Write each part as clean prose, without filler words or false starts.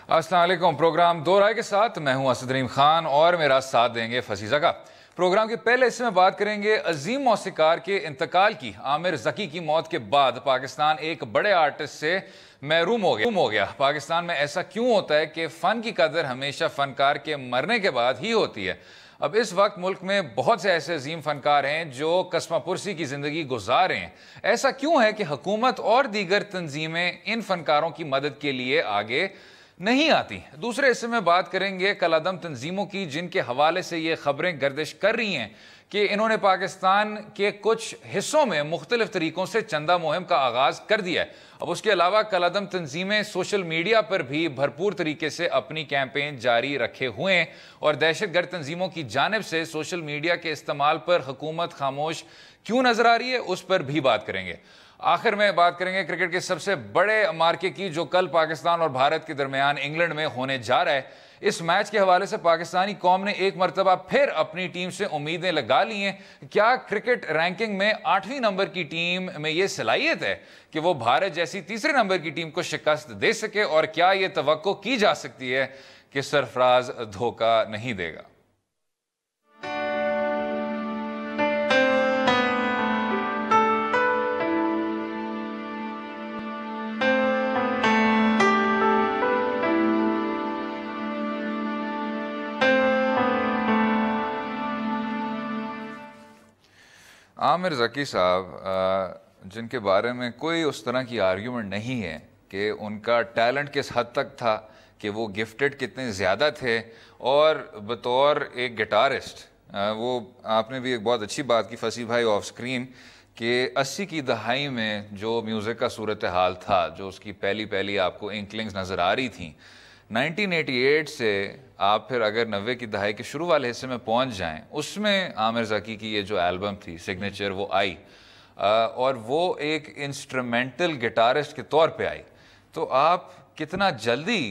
अस्सलाम वालेकुम। प्रोग्राम दो राय के साथ मैं हूं असद रहीम खान और मेरा साथ देंगे फसीजा का। प्रोग्राम के पहले हिस्से में बात करेंगे अजीम मौसीकार के इंतकाल की। आमिर ज़की की मौत के बाद पाकिस्तान एक बड़े आर्टिस्ट से महरूम हो गया। पाकिस्तान में ऐसा क्यों होता है कि फ़न की कदर हमेशा फ़नकार के मरने के बाद ही होती है? अब इस वक्त मुल्क में बहुत से ऐसे अजीम फ़नकार हैं जो कस्मापुरसी की ज़िंदगी गुजार रहे हैं। ऐसा क्यों है कि हुकूमत और दीगर तंजीमें इन फ़नकारों की मदद के लिए आगे नहीं आती? दूसरे हिस्से में बात करेंगे कलादम तंजीमों की, जिनके हवाले से ये खबरें गर्दिश कर रही हैं कि इन्होंने पाकिस्तान के कुछ हिस्सों में मुख्तलिफ तरीकों से चंदा मुहिम का आगाज़ कर दिया है। अब उसके अलावा कलादम तंजीमें सोशल मीडिया पर भी भरपूर तरीके से अपनी कैंपेन जारी रखे हुए हैं और दहशत गर्द तंजीमों की जानिब से सोशल मीडिया के इस्तेमाल पर हुकूमत खामोश क्यों नजर आ रही है, उस पर भी बात करेंगे। आखिर में बात करेंगे क्रिकेट के सबसे बड़े मार्के की, जो कल पाकिस्तान और भारत के दरमियान इंग्लैंड में होने जा रहा है। इस मैच के हवाले से पाकिस्तानी कौम ने एक मरतबा फिर अपनी टीम से उम्मीदें लगा ली हैं। क्या क्रिकेट रैंकिंग में 8वीं नंबर की टीम में यह सलाहियत है कि वो भारत जैसी तीसरे नंबर की टीम को शिकस्त दे सके, और क्या यह तवक्को की जा सकती है कि सरफराज धोखा नहीं देगा? आमिर ज़की साहब, जिनके बारे में कोई उस तरह की आर्ग्यूमेंट नहीं है कि उनका टैलेंट किस हद तक था, कि वो गिफ्टेड कितने ज़्यादा थे, और बतौर एक गिटारिस्ट वो आपने भी एक बहुत अच्छी बात की फसी भाई ऑफ स्क्रीन कि 80 की दहाई में जो म्यूज़िक का सूरत हाल था, जो उसकी पहली आपको इंकलिंग्स नज़र आ रही थी, 1988 से आप फिर अगर 90 की दहाई के शुरू वाले हिस्से में पहुंच जाएं, उसमें आमिर ज़की की ये जो एल्बम थी सिग्नेचर वो आई, और वो एक इंस्ट्रूमेंटल गिटारिस्ट के तौर पे आई। तो आप कितना जल्दी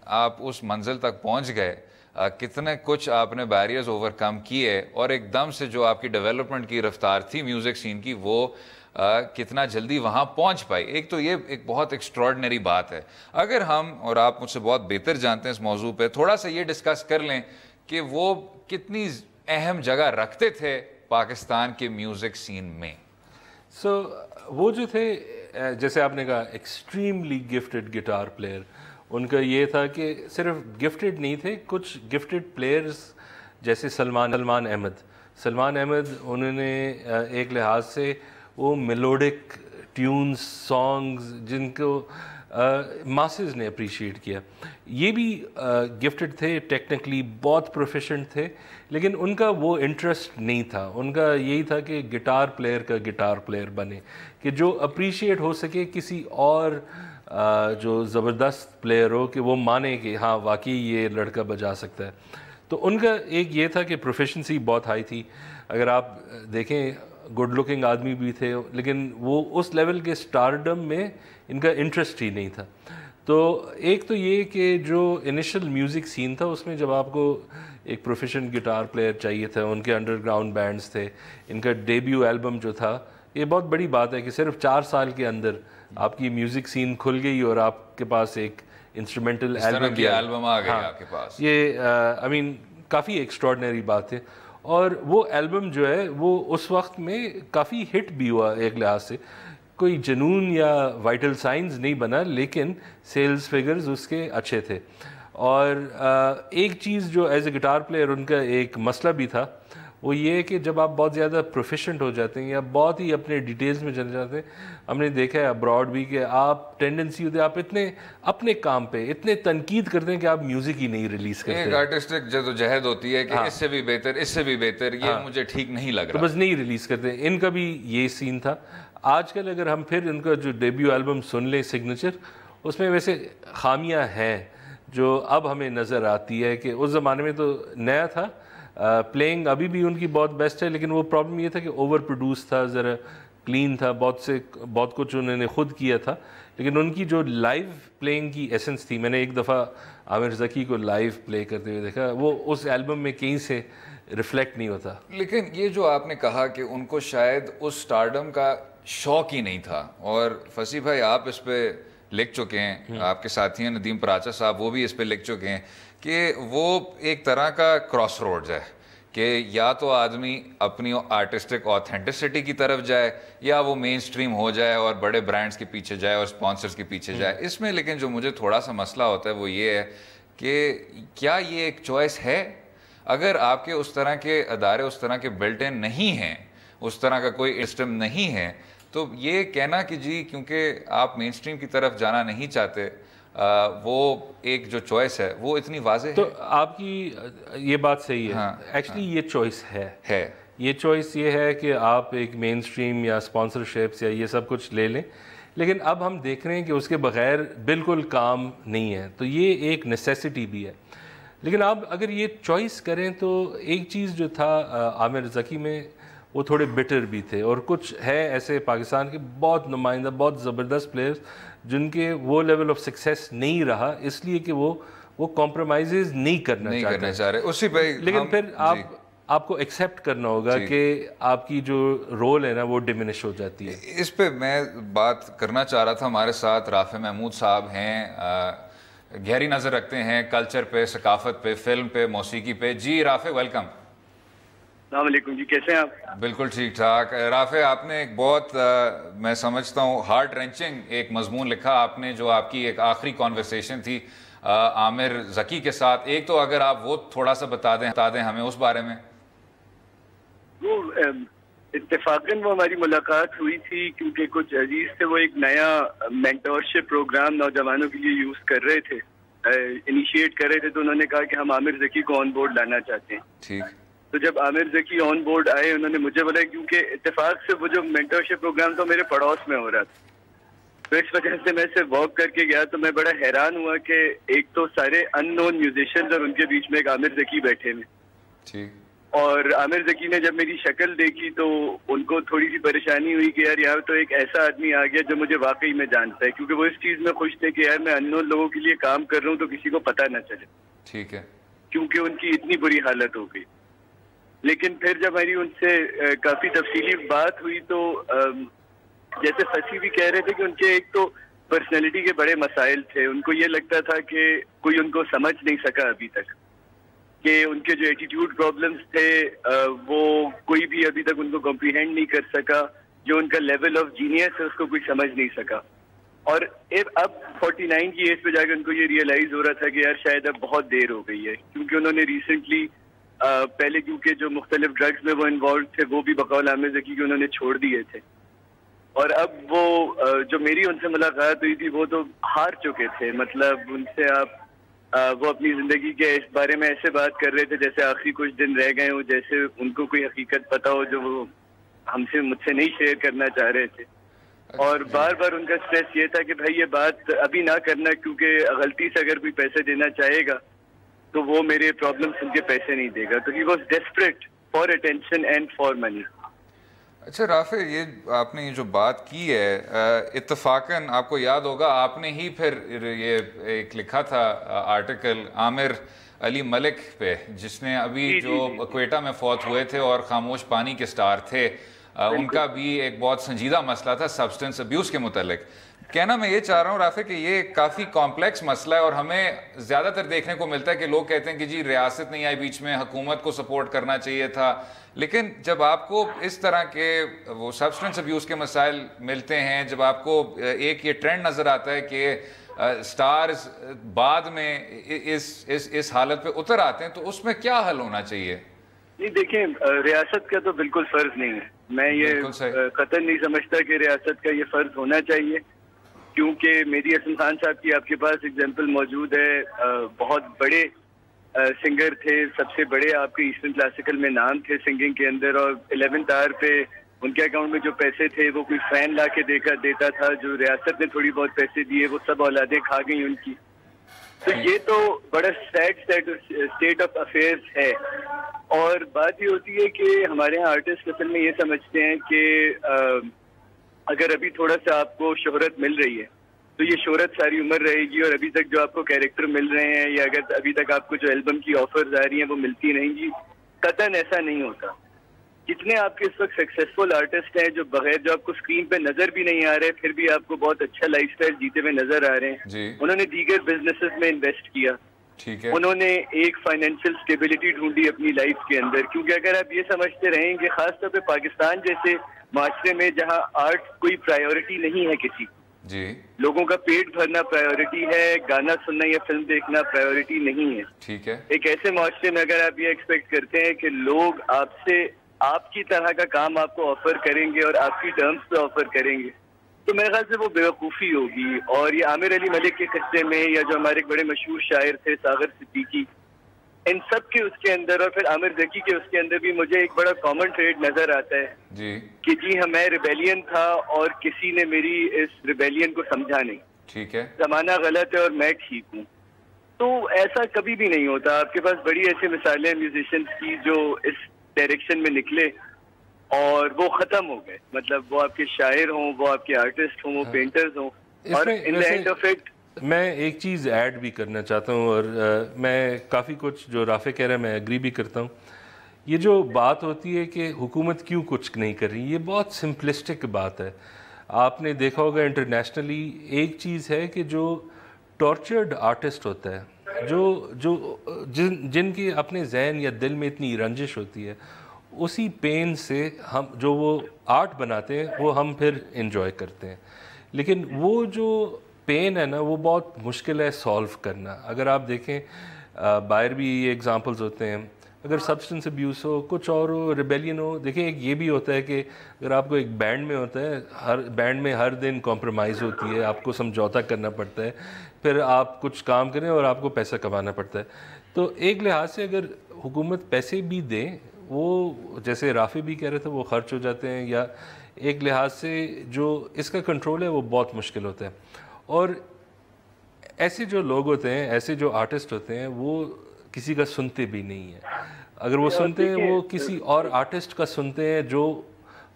आप उस मंजिल तक पहुंच गए, कितने कुछ आपने बैरियर्स ओवरकम किए, और एकदम से जो आपकी डेवलपमेंट की रफ्तार थी म्यूज़िक सीन की, वो कितना जल्दी वहाँ पहुँच पाई। एक तो ये एक बहुत एक्स्ट्रॉर्डनरी बात है। अगर हम, और आप मुझसे बहुत बेहतर जानते हैं इस मौजू पे, थोड़ा सा ये डिस्कस कर लें कि वो कितनी अहम जगह रखते थे पाकिस्तान के म्यूज़िक सीन में। वो जो थे, जैसे आपने कहा, एक्सट्रीमली गिफ्टेड गिटार प्लेयर। उनका ये था कि सिर्फ गिफ्टेड नहीं थे, कुछ गिफ्टेड प्लेयर्स जैसे सलमान अहमद, उन्होंने एक लिहाज से वो मेलोडिक ट्यून्स, सॉन्ग्स जिनको मासेस ने अप्रिशिएट किया, ये भी गिफ्टेड थे, टेक्निकली बहुत प्रोफिशेंट थे, लेकिन उनका वो इंटरेस्ट नहीं था। उनका यही था कि गिटार प्लेयर बने, कि जो अप्रिशिएट हो सके किसी और जो ज़बरदस्त प्लेयर हो, कि वो माने कि हाँ वाकई ये लड़का बजा सकता है। तो उनका एक ये था कि प्रोफिशेंसी बहुत हाई थी। अगर आप देखें, गुड लुकिंग आदमी भी थे, लेकिन वो उस लेवल के स्टारडम में इनका इंटरेस्ट ही नहीं था। तो एक तो ये कि जो इनिशियल म्यूज़िक सीन था, उसमें जब आपको एक प्रोफेशनल गिटार प्लेयर चाहिए था, उनके अंडरग्राउंड बैंड्स थे, इनका डेब्यू एल्बम जो था, ये बहुत बड़ी बात है कि सिर्फ 4 साल के अंदर आपकी म्यूज़िक सीन खुल गई और आपके पास एक इंस्ट्रूमेंटल एल्बम आ गया आपके पास। ये आई मीन काफ़ी एक्स्ट्रॉर्डनरी बात है। और वो एल्बम जो है वो उस वक्त में काफ़ी हिट भी हुआ। एक लिहाज से कोई जुनून या वाइटल साइंस नहीं बना, लेकिन सेल्स फिगर्स उसके अच्छे थे। और एक चीज़ जो एज ए गिटार प्लेयर उनका एक मसला भी था, वो ये है कि जब आप बहुत ज़्यादा प्रोफिशेंट हो जाते हैं या बहुत ही अपने डिटेल्स में चले जाते हैं, हमने देखा है अब्रॉड भी कि आप टेंडेंसी होती है, आप इतने अपने काम पे इतने तनकीद करते हैं कि आप म्यूज़िक ही नहीं रिलीज़ करते। एक आर्टिस्टिक जदोजहद होती है कि हाँ, इससे भी बेहतर ये हाँ, मुझे ठीक नहीं लग रहा, तो बस नहीं रिलीज़ करते। इनका भी ये सीन था। आजकल अगर हम फिर इनका जो डेब्यू एल्बम सुन लें सिग्नेचर, उसमें वैसे खामियां हैं जो अब हमें नज़र आती है कि उस ज़माने में तो नया था। प्लेइंग अभी भी उनकी बहुत बेस्ट है, लेकिन वो प्रॉब्लम ये था कि ओवर प्रोड्यूस था, ज़रा क्लीन था, बहुत कुछ उन्होंने ख़ुद किया था, लेकिन उनकी जो लाइव प्लेइंग की एसेंस थी, मैंने एक दफ़ा आमिर ज़की को लाइव प्ले करते हुए देखा, वो उस एल्बम में कहीं से रिफ्लेक्ट नहीं होता। लेकिन ये जो आपने कहा कि उनको शायद उस स्टारडम का शौक ही नहीं था, और फसी भाई आप इस पे लिख चुके हैं, आपके साथी हैं नदीम पराचा साहब, वो भी इस पे लिख चुके हैं कि वो एक तरह का क्रॉस रोड्स है कि या तो आदमी अपनी आर्टिस्टिक ऑथेंटिसिटी की तरफ जाए या वो मेन स्ट्रीम हो जाए और बड़े ब्रांड्स के पीछे जाए और स्पॉन्सर्स के पीछे जाए। इसमें लेकिन जो मुझे थोड़ा सा मसला होता है वो ये है कि क्या ये एक चॉइस है? अगर आपके उस तरह के अदारे उस तरह के बिल्ट इन नहीं हैं, उस तरह का कोई सिस्टम नहीं है, तो ये कहना कि जी क्योंकि आप मेन स्ट्रीम की तरफ जाना नहीं चाहते, वो एक जो चॉइस है वो इतनी वाज़ेह तो है। आपकी ये बात सही है। एक्चुअली ये चॉइस है ये चॉइस ये है कि आप एक मेन स्ट्रीम या स्पॉन्सरशिप्स या ये सब कुछ ले लें, लेकिन अब हम देख रहे हैं कि उसके बगैर बिल्कुल काम नहीं है, तो ये एक नेसेसिटी भी है। लेकिन आप अगर ये चॉइस करें तो एक चीज़ जो था आमिर ज़की में, वो थोड़े बिटर भी थे, और कुछ है ऐसे पाकिस्तान के बहुत नुमाइंदा बहुत ज़बरदस्त प्लेयर्स जिनके वो लेवल ऑफ सक्सेस नहीं रहा, इसलिए कि वो कॉम्प्रोमाइज़ नहीं करना चाह रहे उसी पे। लेकिन फिर आपको एक्सेप्ट करना होगा कि आपकी जो रोल है ना वो डिमिनिश हो जाती है। इस पे मैं बात करना चाह रहा था। हमारे साथ राफे महमूद साहब हैं, गहरी नज़र रखते हैं कल्चर पे, सकाफत पे, फिल्म पे, मौसीकी पे। जी राफे, वेलकम। अस्सलाम वालेकुम जी, कैसे हैं आप? बिल्कुल ठीक ठाक। राफे, आपने एक बहुत मैं समझता हूँ हार्ट रेंचिंग एक मजमून लिखा आपने, जो आपकी एक आखिरी कॉन्वर्सेशन थी आमिर ज़की के साथ। एक तो अगर आप वो थोड़ा सा बता दें हमें उस बारे में। वो इत्तेफाकन वो हमारी मुलाकात हुई थी क्योंकि कुछ अजीज थे, वो एक नया मेंटोरशिप प्रोग्राम नौजवानों के लिए यूज कर रहे थे, इनिशिएट कर रहे थे। तो उन्होंने कहा कि हम आमिर ज़की को ऑन बोर्ड लाना चाहते हैं। ठीक। तो जब आमिर ज़की ऑन बोर्ड आए, उन्होंने मुझे बोला, क्योंकि इत्तेफाक से वो जो मेंटोरशिप प्रोग्राम था मेरे पड़ोस में हो रहा था, तो इस वजह से मैं सिर्फ वॉक करके गया। तो मैं बड़ा हैरान हुआ कि एक तो सारे अननोन म्यूजिशियंस और उनके बीच में एक आमिर ज़की बैठे हुए। ठीक। और आमिर ज़की ने जब मेरी शक्ल देखी तो उनको थोड़ी सी परेशानी हुई कि यार यहाँ तो एक ऐसा आदमी आ गया जो मुझे वाकई में जानता है, क्योंकि वो इस चीज में खुश थे कि यार मैं अननोन लोगों के लिए काम कर रहा हूँ तो किसी को पता न चले। ठीक है। क्योंकि उनकी इतनी बुरी हालत हो गई। लेकिन फिर जब हमारी उनसे काफी तफसीली बात हुई तो जैसे फसी भी कह रहे थे कि उनके एक तो पर्सनैलिटी के बड़े मसाइल थे। उनको ये लगता था कि कोई उनको समझ नहीं सका अभी तक, कि उनके जो एटीट्यूड प्रॉब्लम्स थे वो कोई भी अभी तक उनको कॉम्प्रीहेंड नहीं कर सका। जो उनका लेवल ऑफ जीनियस है उसको कोई समझ नहीं सका। और अब 49 की एज पे जाकर उनको ये रियलाइज हो रहा था कि यार शायद अब बहुत देर हो गई है, क्योंकि उन्होंने रिसेंटली पहले क्योंकि जो मुख्तलिफ ड्रग्स में वो इन्वॉल्व थे वो भी बकौल आमिर ज़की के उन्होंने छोड़ दिए थे। और अब वो जो मेरी उनसे मुलाकात हुई थी वो तो हार चुके थे। मतलब उनसे आप वो अपनी जिंदगी के इस बारे में ऐसे बात कर रहे थे जैसे आखिरी कुछ दिन रह गए हो, जैसे उनको कोई हकीकत पता हो जो वो मुझसे नहीं शेयर करना चाह रहे थे। और बार बार उनका स्ट्रेस ये था कि भाई ये बात अभी ना करना, क्योंकि गलती से अगर कोई पैसे देना चाहेगा तो वो मेरे प्रॉब्लम सुन के पैसे नहीं देगा। तो he was desperate for attention and for money. अच्छा राफे, ये आपने ये जो बात की है, इत्तफाकन आपको याद होगा आपने ही फिर ये एक लिखा था आर्टिकल आमिर अली मलिक पे, जिसने अभी जो क्वेटा में फौत हुए थे और खामोश पानी के स्टार थे, उनका भी एक बहुत संजीदा मसला था सब्सटेंस अब्यूज़ के मुतालिक। कहना मैं ये चाह रहा हूँ राफे कि ये काफ़ी कॉम्प्लेक्स मसला है और हमें ज़्यादातर देखने को मिलता है कि लोग कहते हैं कि जी रियासत नहीं आई बीच में, हुकूमत को सपोर्ट करना चाहिए था। लेकिन जब आपको इस तरह के वो सब्सटेंस अब्यूज़ के मसाइल मिलते हैं, जब आपको एक ये ट्रेंड नज़र आता है कि स्टार्स बाद में इस हालत पे उतर आते हैं, तो उसमें क्या हल होना चाहिए? नहीं देखें, रियासत का तो बिल्कुल फर्ज नहीं है। मैं ये कतई नहीं समझता कि रियासत का ये फर्ज होना चाहिए, क्योंकि मेहदी हसन खान साहब की आपके पास एग्जाम्पल मौजूद है। बहुत बड़े सिंगर थे, सबसे बड़े आपके ईस्टर्न क्लासिकल में नाम थे सिंगिंग के अंदर, और 11th आवर पे उनके अकाउंट में जो पैसे थे वो कोई फैन ला के देता था। जो रियासत ने थोड़ी बहुत पैसे दिए वो सब औलादें खा गई उनकी। तो ये तो बड़ा सैड स्टेट ऑफ अफेयर्स है। और बात ये होती है कि हमारे यहाँ आर्टिस्ट असल में ये समझते हैं कि अगर अभी थोड़ा सा आपको शोहरत मिल रही है तो ये शोहरत सारी उम्र रहेगी, और अभी तक जो आपको कैरेक्टर मिल रहे हैं या अगर अभी तक आपको जो एल्बम की ऑफर्स आ रही हैं वो मिलती रहेंगी। कतई ऐसा नहीं होता कितने आपके इस वक्त सक्सेसफुल आर्टिस्ट हैं जो बगैर, जो आपको स्क्रीन पे नजर भी नहीं आ रहे, फिर भी आपको बहुत अच्छा लाइफस्टाइल जीते हुए नजर आ रहे हैं। उन्होंने दीगर बिजनेसेस में इन्वेस्ट किया, ठीक है, उन्होंने एक फाइनेंशियल स्टेबिलिटी ढूंढी अपनी लाइफ के अंदर। क्योंकि अगर आप ये समझते रहेंगे, खासतौर पे पाकिस्तान जैसे माशरे में जहाँ आर्ट कोई प्रायोरिटी नहीं है, किसी जी, लोगों का पेट भरना प्रायोरिटी है, गाना सुनना या फिल्म देखना प्रायोरिटी नहीं है, ठीक है, एक ऐसे माशरे में अगर आप ये एक्सपेक्ट करते हैं कि लोग आपसे आपकी तरह का काम आपको ऑफर करेंगे और आपकी टर्म्स पे ऑफर करेंगे, तो मेरे ख्याल से वो बेवकूफ़ी होगी। और ये आमिर अली मलिक के किस्से में, या जो हमारे बड़े मशहूर शायर थे सागर सिद्दीकी, इन सब के उसके अंदर, और फिर आमिर जकी के उसके अंदर भी मुझे एक बड़ा कॉमन ट्रेड नजर आता है जी, कि जी हाँ, मैं रिबेलियन था और किसी ने मेरी इस रिबेलियन को समझा नहीं, ठीक है, जमाना गलत है और मैं ठीक हूँ। तो ऐसा कभी भी नहीं होता। आपके पास बड़ी ऐसी मिसालें म्यूजिशियंस की जो इस डायरेक्शन में निकले और वो खत्म हो गए। मतलब वो आपके शायर हों, वो आपके आर्टिस्ट हों, वो पेंटर्स हों, और in the end of it मैं एक चीज़ ऐड भी करना चाहता हूँ, और मैं काफ़ी कुछ जो राफे कह रहा है मैं एग्री भी करता हूँ। ये जो बात होती है कि हुकूमत क्यों कुछ नहीं कर रही, ये बहुत सिंपलिस्टिक बात है। आपने देखा होगा इंटरनेशनली एक चीज़ है कि जो टॉर्चर्ड आर्टिस्ट होता है, जिनकी अपने जहन या दिल में इतनी रंजिश होती है, उसी पेन से हम जो वो आर्ट बनाते हैं वो हम फिर इंजॉय करते हैं। लेकिन वो जो पेन है ना, वो बहुत मुश्किल है सॉल्व करना। अगर आप देखें बाहर भी ये एग्जांपल्स होते हैं, अगर सब्सटेंस अब्यूज़ हो, कुछ और हो, रिबेलियन हो। देखिए एक ये भी होता है कि अगर आपको एक बैंड में होता है, हर बैंड में हर दिन कॉम्प्रोमाइज़ होती है, आपको समझौता करना पड़ता है, फिर आप कुछ काम करें और आपको पैसा कमाना पड़ता है। तो एक लिहाज से अगर हुकूमत पैसे भी दे, वो जैसे राफी भी कह रहे थे, वो खर्च हो जाते हैं, या एक लिहाज से जो इसका कंट्रोल है वो बहुत मुश्किल होता है। और ऐसे जो लोग होते हैं, ऐसे जो आर्टिस्ट होते हैं, वो किसी का सुनते भी नहीं है। अगर वो सुनते हैं, वो किसी और आर्टिस्ट का सुनते हैं जो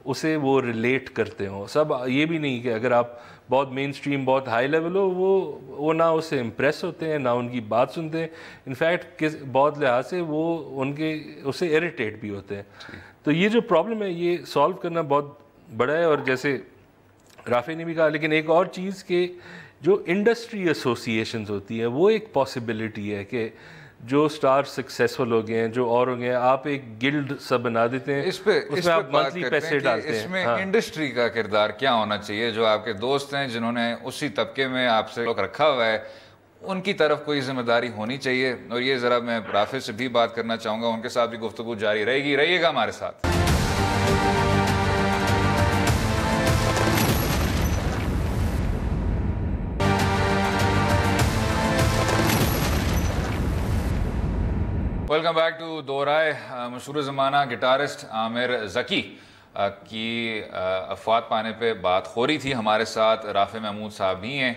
उसे वो रिलेट करते हो। सब ये भी नहीं कि अगर आप बहुत मेन स्ट्रीम, बहुत हाई लेवल हो, वो ना उससे इम्प्रेस होते हैं, ना उनकी बात सुनते हैं। इनफैक्ट किस बहुत लिहाज से वो उससे इरिटेट भी होते हैं। तो ये जो प्रॉब्लम है, ये सॉल्व करना बहुत बड़ा है। और जैसे राफी ने भी कहा, लेकिन एक और चीज़ के जो इंडस्ट्री एसोसिएशंस होती है, वो एक पॉसिबिलिटी है कि जो स्टार सक्सेसफुल हो गए हैं, जो और हो गए हैं, आप एक गिल्ड सब बना देते हैं, उसमें आप मंथली पैसे डालते हैं। इसमें इंडस्ट्री का किरदार क्या होना चाहिए? जो आपके दोस्त हैं जिन्होंने उसी तबके में आपसे रखा हुआ है, उनकी तरफ कोई जिम्मेदारी होनी चाहिए। और ये ज़रा मैं राफे से भी बात करना चाहूँगा, उनके साथ भी गुफ्तगू जारी रहेगी। रहिएगा हमारे साथ। वेलकम बैक टू दो राय। मशहूर ज़माना गिटारिस्ट आमिर ज़की की अफवात पाने पे बात हो रही थी। हमारे साथ राफे महमूद साहब भी हैं।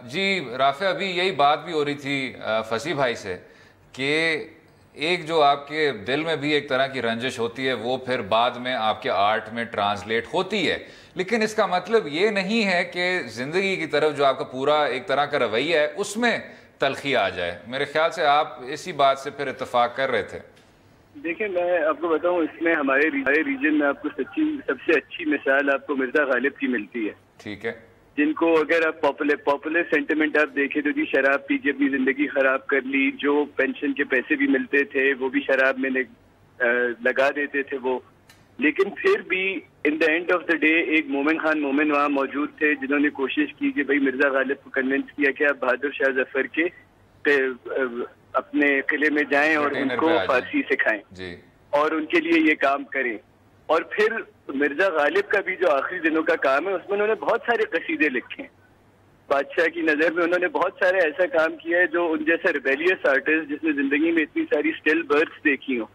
जी राफे, अभी यही बात भी हो रही थी फसी भाई से कि एक जो आपके दिल में भी एक तरह की रंजिश होती है, वो फिर बाद में आपके आर्ट में ट्रांसलेट होती है। लेकिन इसका मतलब ये नहीं है कि ज़िंदगी की तरफ जो आपका पूरा एक तरह का रवैया है उसमें तलखी आ जाए। मेरे ख्याल से आप इसी बात से फिर इत्तेफाक कर रहे थे। देखिए, मैं आपको बताऊं, इसमें हमारे रीजन में आपको सबसे अच्छी मिसाल आपको मिर्जा गालिब की मिलती है। ठीक है। जिनको अगर आप पॉपुलर सेंटिमेंट आप देखें तो जी शराब पी के अपनी जिंदगी खराब कर ली, जो पेंशन के पैसे भी मिलते थे वो भी शराब में लगा देते थे वो। लेकिन फिर भी in the end of the day एक मोमिन खान मोमिन वहाँ मौजूद थे जिन्होंने कोशिश की कि भाई मिर्जा गालिब को कन्विंस किया कि आप बहादुर शाह जफर के अपने किले में जाएं और उनको फारसी सिखाएं जी, और उनके लिए ये काम करें। और फिर मिर्जा गालिब का भी जो आखिरी दिनों का काम है, उसमें उन्होंने बहुत सारे कसीदे लिखे। बादशाह की नज़र में उन्होंने बहुत सारे ऐसा काम किया है जो उन जैसे रिबेलियस आर्टिस्ट जिसने जिंदगी में इतनी सारी स्टिल बर्थ्स देखी हो,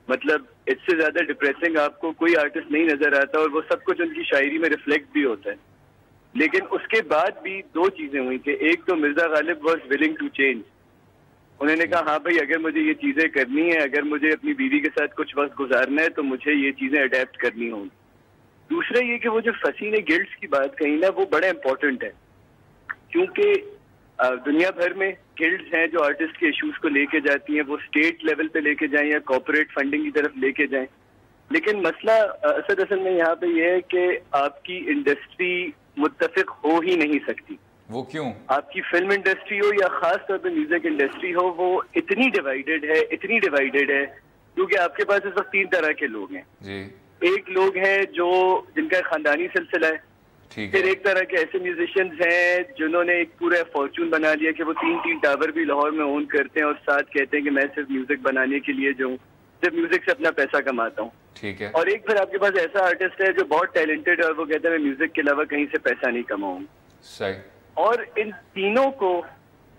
मतलब इससे ज्यादा डिप्रेसिंग आपको कोई आर्टिस्ट नहीं नजर आता, और वो सब कुछ उनकी शायरी में रिफ्लेक्ट भी होता है। लेकिन उसके बाद भी दो चीजें हुई कि एक तो Mirza Ghalib was willing to change. उन्होंने कहा हाँ भाई, अगर मुझे ये चीजें करनी है, अगर मुझे अपनी बीवी के साथ कुछ वक्त गुजारना है, तो मुझे ये चीजें अडेप्ट करनी होंगी। दूसरा ये कि वो जो फसी ने गिल्ड्स की बात कही ना, वो बड़ा इंपॉर्टेंट है, क्योंकि दुनिया भर में गिल्ड्स हैं जो आर्टिस्ट के इश्यूज को लेके जाती हैं, वो स्टेट लेवल पे लेके जाएं या कॉर्पोरेट फंडिंग की तरफ लेके जाएं। लेकिन मसला असल में यहाँ पे ये है कि आपकी इंडस्ट्री मुत्तफिक हो ही नहीं सकती। वो क्यों? आपकी फिल्म इंडस्ट्री हो या खास तौर पे म्यूजिक इंडस्ट्री हो, वो इतनी डिवाइडेड है क्योंकि आपके पास इस वक्त 3 तरह के लोग हैं जी। एक लोग हैं जो जिनका खानदानी सिलसिला है, फिर एक तरह के ऐसे म्यूजिशियंस हैं जिन्होंने एक पूरा फॉर्चून बना लिया कि वो 3 टावर भी लाहौर में ओन करते हैं और साथ कहते हैं कि मैं सिर्फ म्यूजिक बनाने के लिए जो हूँ, सिर्फ म्यूजिक से अपना पैसा कमाता हूँ। ठीक है। और एक फिर आपके पास ऐसा आर्टिस्ट है जो बहुत टैलेंटेड है और वो कहता है मैं म्यूजिक के अलावा कहीं से पैसा नहीं कमाऊंगा। सही। और इन तीनों को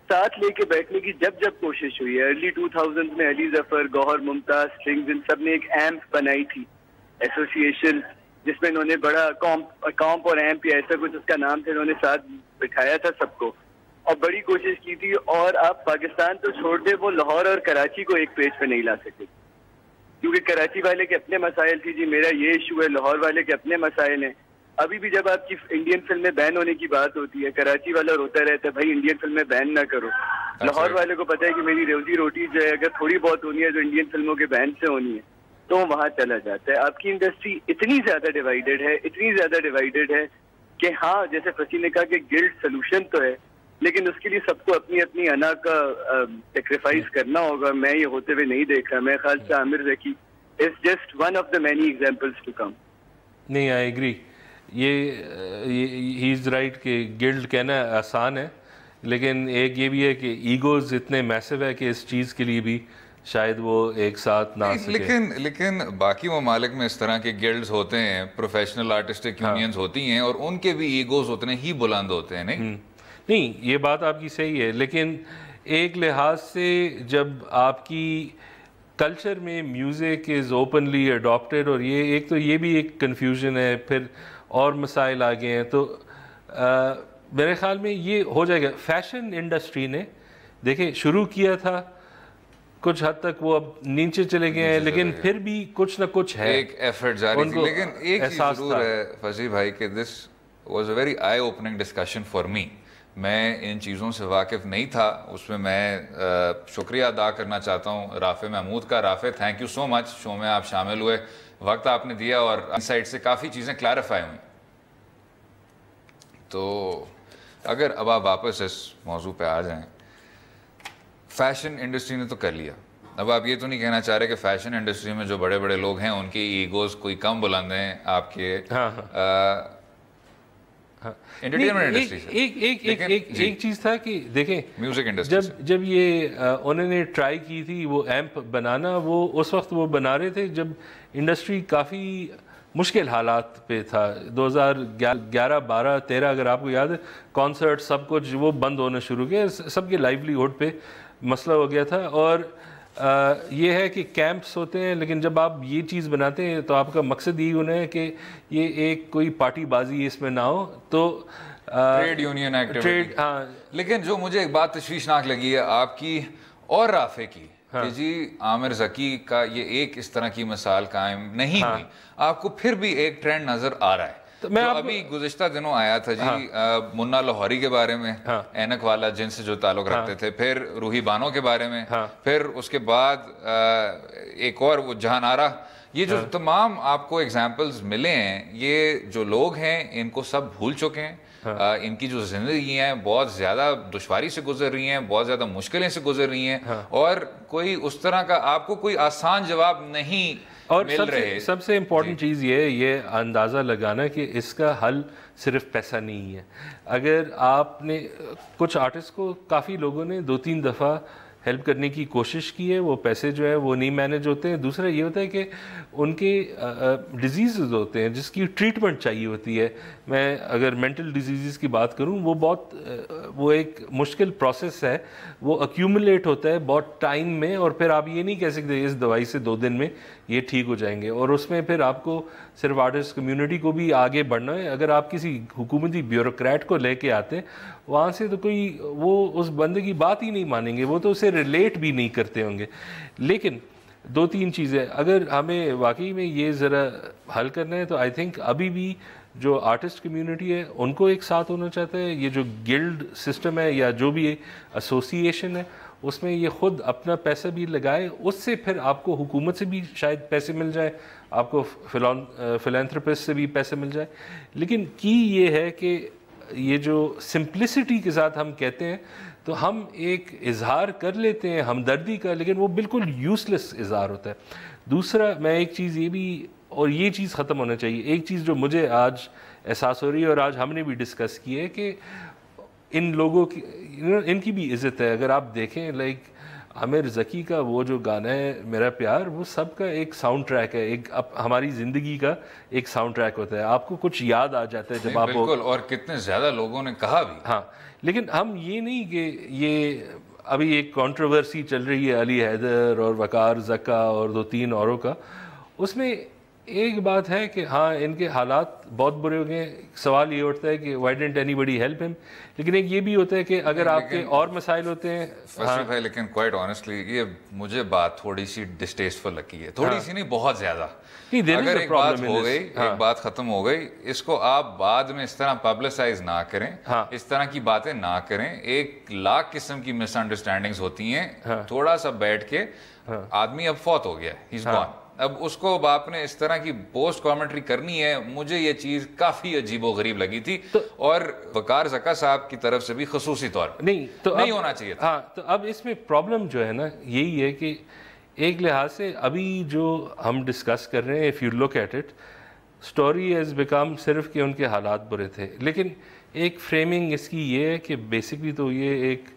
साथ लेके बैठने की जब कोशिश हुई है, अर्ली 2000s में अली जफर, गौहर मुमताज, स्ट्रिंग्स, इन सब ने एक एम्प बनाई थी, एसोसिएशन, जिसमें इन्होंने बड़ा कॉम्प और एम्प या ऐसा कुछ उसका नाम था, इन्होंने साथ बिठाया था सबको और बड़ी कोशिश की थी। और आप पाकिस्तान तो छोड़ दे, वो लाहौर और कराची को एक पेज पे नहीं ला सके क्योंकि कराची वाले के अपने मसाइल थी, जी मेरा ये इशू है, लाहौर वाले के अपने मसाइल हैं। अभी भी जब आपकी इंडियन फिल्में बैन होने की बात होती है, कराची वाला रोता रहता है भाई इंडियन फिल्में बैन ना करो। लाहौर वाले को पता है कि मेरी रोजी रोटी जो है अगर थोड़ी बहुत होनी है जो इंडियन फिल्मों के बैन से होनी है, तो वहाँ चला जाता है। आपकी इंडस्ट्री इतनी ज्यादा डिवाइडेड है कि हाँ, जैसे फसी ने कहा कि गिल्ड सोल्यूशन तो है, लेकिन उसके लिए सबको अपनी अपनी अना का सेक्रीफाइस करना होगा। मैं ये होते हुए नहीं देख रहा। मेरे ख्याल से Aamir Zaki is just one of the many examples to come. नहीं, आई एग्री, ये ही इज़ राइट कि गिल्ड कहना आसान है, लेकिन एक ये भी है कि ईगोज इतने मैसिव है कि इस चीज़ के लिए भी शायद वो एक साथ ना सके। लेकिन बाकी ममालिक में इस तरह के गिल्ड्स होते हैं, प्रोफेशनल आर्टिस्टिक यूनियंस होती हैं और उनके भी ईगोज उतने ही बुलंद होते हैं। नहीं, ये बात आपकी सही है, लेकिन एक लिहाज से जब आपकी कल्चर में म्यूज़िक इज़ ओपनली अडॉप्टेड और ये एक तो ये भी एक कन्फ्यूजन है, फिर और मसाइल आ गए हैं, तो मेरे ख्याल में ये हो जाएगा। फैशन इंडस्ट्री ने देखिए शुरू किया था, कुछ हद तक वो अब नीचे चले गए हैं, लेकिन फिर भी कुछ ना कुछ है, एक एफर्ट जारी थी। लेकिन एक चीज़ ज़रूर है फसी भाई कि this was a very I opening discussion for me. मैं इन चीज़ों से वाकिफ़ नहीं था, उसमें मैं शुक्रिया अदा करना चाहता हूँ राफ़े महमूद का। Rafay, thank you so much, show में आप शामिल हुए, वक्त आपने दिया और इनसाइट से काफ़ी चीज़ें क्लैरिफाई हुई। तो अगर अब आप वापस इस मौजू पे आ जाएं, फैशन इंडस्ट्री ने तो कर लिया, अब आप ये तो नहीं कहना चाह रहे कि फैशन इंडस्ट्री में जो बड़े बड़े लोग हैं उनकी ईगोज़ कोई कम बुलंद हैं आपके एंटरटेनमेंट इंडस्ट्री से? एक चीज़ था कि देखें म्यूजिक इंडस्ट्री जब ये उन्होंने ट्राई की थी वो एम्प बनाना, वो उस वक्त वो बना रहे थे जब इंडस्ट्री काफ़ी मुश्किल हालात पे था। 2011, 12, 13 अगर आपको याद है, कॉन्सर्ट सब कुछ वो बंद होना शुरू किया, सबके लाइवलीहुड पे मसला हो गया था। और ये है कि कैंप्स होते हैं, लेकिन जब आप ये चीज़ बनाते हैं तो आपका मकसद यही होना है कि ये एक कोई पार्टीबाजी इसमें ना हो, तो ट्रेड यूनियन एक्टिविटी। हाँ, लेकिन जो मुझे एक बात तशवीशनाक लगी है आपकी और राफे की, हाँ, कि जी आमिर ज़की का ये एक इस तरह की मिसाल कायम नहीं हुई, आपको फिर भी एक ट्रेंड नजर आ रहा है। तो मैं अभी गुज़िश्ता दिनों आया था जी, मुन्ना लाहौरी के बारे में, ऐनक वाला जिनसे जो ताल्लुक रखते थे, फिर रूही बानो के बारे में, फिर उसके बाद एक और वो जहान आरा, ये जो तमाम आपको एग्जाम्पल्स मिले हैं, ये जो लोग हैं इनको सब भूल चुके हैं। इनकी जो जिंदगी हैं बहुत ज़्यादा दुश्वारी से गुजर रही हैं, बहुत ज़्यादा मुश्किलें से गुजर रही हैं, और कोई उस तरह का आपको कोई आसान जवाब नहीं और सबसे इम्पॉर्टेंट चीज़ ये अंदाज़ा लगाना कि इसका हल सिर्फ पैसा नहीं है। अगर आपने कुछ आर्टिस्ट को काफ़ी लोगों ने 2-3 दफ़ा हेल्प करने की कोशिश की है, वो पैसे जो है वो नहीं मैनेज होते हैं। दूसरा ये होता है कि उनके डिजीज़ होते हैं जिसकी ट्रीटमेंट चाहिए होती है। मैं अगर मेंटल डिजीज़ की बात करूं, वो एक मुश्किल प्रोसेस है, वो अक्यूमुलेट होता है बहुत टाइम में, और फिर आप ये नहीं कह सकते इस दवाई से 2 दिन में ये ठीक हो जाएंगे। और उसमें फिर आपको सिर्फ आर्टिस्ट कम्युनिटी को भी आगे बढ़ना है। अगर आप किसी हुकूमती ब्यूरोक्रेट को लेके आते हैं वहाँ से, तो वो उस बंदे की बात ही नहीं मानेंगे, वो तो उसे रिलेट भी नहीं करते होंगे। लेकिन 2-3 चीज़ें अगर हमें वाकई में ये ज़रा हल करना है, तो आई थिंक अभी भी जो आर्टिस्ट कम्युनिटी है उनको एक साथ होना चाहता है। ये जो गिल्ड सिस्टम है या जो भी एसोसिएशन है, उसमें ये खुद अपना पैसा भी लगाए, उससे फिर आपको हुकूमत से भी शायद पैसे मिल जाए, आपको फिलैंथ्रोपिस्ट से भी पैसे मिल जाए। लेकिन की ये है कि ये जो सिंप्लिसिटी के साथ हम कहते हैं तो हम एक इजहार कर लेते हैं हमदर्दी का, लेकिन वो बिल्कुल यूजलेस इजहार होता है। दूसरा, मैं एक चीज़ ये भी, और ये चीज़ ख़त्म होना चाहिए, एक चीज़ जो मुझे आज एहसास हो रही है और आज हमने भी डिस्कस की है कि इन लोगों की, इनकी भी इज़्ज़त है। अगर आप देखें लाइक आमिर ज़की का वो जो गाना है मेरा प्यार, वो सब का एक साउंड ट्रैक है, एक हमारी ज़िंदगी का एक साउंड ट्रैक होता है। आपको कुछ याद आ जाता है जब आप बिल्कुल, और कितने ज़्यादा लोगों ने कहा भी। हाँ, लेकिन हम ये नहीं कि ये अभी एक कंट्रोवर्सी चल रही है अली हैदर और वकार ज़का और 2-3 औरों का, उसमें एक बात है कि हाँ इनके हालात बहुत बुरे हो गए। सवाल ये उठता है कि why didn't anybody help him, लेकिन एक ये भी होता है कि अगर आपके और मसाइल होते हैं फर्स्ट भाई, लेकिन क्वाइट ऑनेस्टली ये मुझे बात थोड़ी सी डिस्टेस्टफुल लगी है, थोड़ी सी नहीं, बहुत ज्यादा। अगर एक बात हो गई, एक बात खत्म हो गई, इसको आप बाद में इस तरह पब्लिसाइज ना करें, इस तरह की बातें ना करें। 1,00,000 किस्म की मिसअंडरस्टैंडिंग्स होती हैं। थोड़ा सा बैठ के आदमी अब फौत हो गया, ही इज गॉन, अब उसको आपने इस तरह की पोस्ट कमेंट्री करनी है, मुझे ये चीज काफी अजीबो गरीब लगी थी। और वकार ज़का साहब की तरफ से भी खसूसी तौर पर नहीं होना चाहिए था। हाँ, तो अब इसमें प्रॉब्लम जो है ना यही है कि एक लिहाज से अभी जो हम डिस्कस कर रहे हैं, if you look at it, story has become सिर्फ कि उनके हालात बुरे थे, लेकिन एक फ्रेमिंग इसकी ये है कि बेसिकली तो ये एक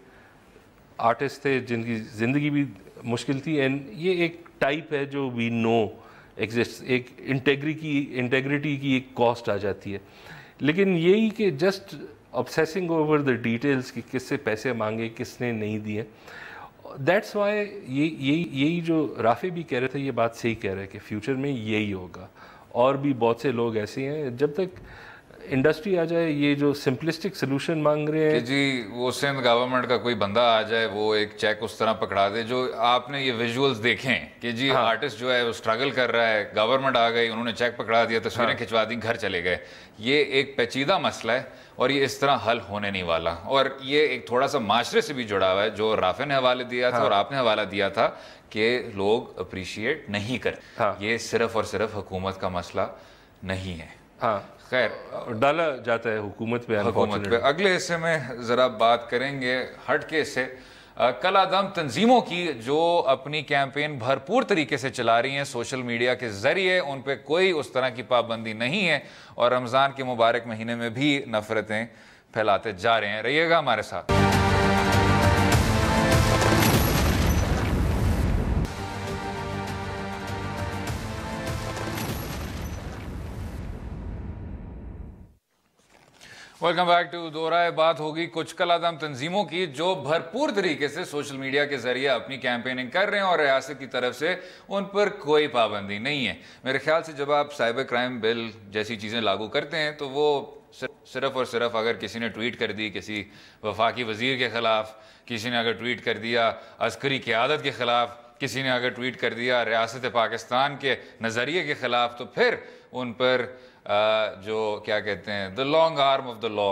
आर्टिस्ट थे जिनकी ज़िंदगी भी मुश्किल थी, एंड ये एक टाइप है जो वी नो एग्जिस्ट, एक इंटेग्रिटी की एक कॉस्ट आ जाती है। लेकिन यही कि just obsessing over the details कि किससे पैसे मांगे, किसने नहीं दिए, दैट्स वाई यही जो राफे भी कह रहे थे, ये बात सही कह रहे हैं कि फ्यूचर में यही होगा। और भी बहुत से लोग ऐसे हैं, जब तक इंडस्ट्री आ जाए, ये जो सिंपलिस्टिक सोल्यूशन मांग रहे हैं कि जी वो सिंध गवर्नमेंट का कोई बंदा आ जाए, वो एक चेक उस तरह पकड़ा दे, जो आपने ये विजुअल्स देखें कि जी आर्टिस्ट जो है वो स्ट्रगल कर रहा है, गवर्नमेंट आ गई, उन्होंने चेक पकड़ा दिया, तस्वीरें खिंचवा दी, घर चले गए। ये एक पेचीदा मसला है और ये इस तरह हल होने नहीं वाला। और ये एक थोड़ा सा माशरे से भी जुड़ा हुआ है, जो राफे ने हवाले दिया था और आपने हवाला दिया था कि लोग अप्रिशिएट नहीं करते। ये सिर्फ और सिर्फ हुकूमत का मसला नहीं है। खैर, डाला जाता है हुकूमत पे। अगले हिस्से में जरा बात करेंगे हटके से कलादम तंजीमों की, जो अपनी कैंपेन भरपूर तरीके से चला रही हैं सोशल मीडिया के जरिए। उन पे कोई उस तरह की पाबंदी नहीं है और रमज़ान के मुबारक महीने में भी नफरतें फैलाते जा रहे हैं। रहिएगा हमारे साथ। वेलकम बैक टू दोहराए बात। होगी कुछ कलादम तंजीमों की जो भरपूर तरीके से सोशल मीडिया के जरिए अपनी कैंपेनिंग कर रहे हैं और रियासत की तरफ से उन पर कोई पाबंदी नहीं है। मेरे ख्याल से जब आप साइबर क्राइम बिल जैसी चीज़ें लागू करते हैं तो वो सिर्फ और सिर्फ अगर किसी ने ट्वीट कर दी किसी वफाकी वजीर के खिलाफ, किसी ने अगर ट्वीट कर दिया अस्करी क़यादत के खिलाफ, किसी ने अगर ट्वीट कर दिया रियासत पाकिस्तान के नज़रिए के खिलाफ, तो फिर उन पर जो क्या कहते हैं the long arm of the law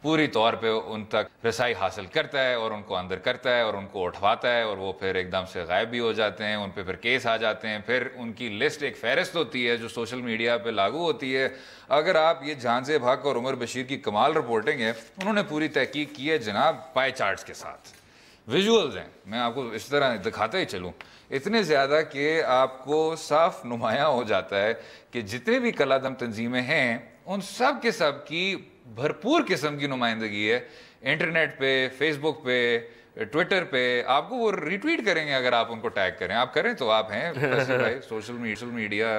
पूरी तौर पे उन तक रसाई हासिल करता है और उनको अंदर करता है और उनको उठवाता है और वो फिर एकदम से गायब भी हो जाते हैं। उन पे फिर केस आ जाते हैं, फिर उनकी लिस्ट एक फहरिस्त होती है जो सोशल मीडिया पे लागू होती है। अगर आप ये जानजेब हक और उमर बशीर की कमाल रिपोर्टिंग है, उन्होंने पूरी तहकीक की है जनाब, पाई चार्ट्स के साथ विजुअल्स हैं, मैं आपको इस तरह दिखाता ही चलूँ, इतने ज़्यादा कि आपको साफ नुमायाँ हो जाता है कि जितने भी कलादम तंजीमें हैं उन सब के सब की भरपूर किस्म की नुमाइंदगी है इंटरनेट पे, फेसबुक पे, ट्विटर पे। आपको वो रिट्वीट करेंगे अगर आप उनको टैग करें, आप करें तो आप हैं भाई सोशल मीडिया।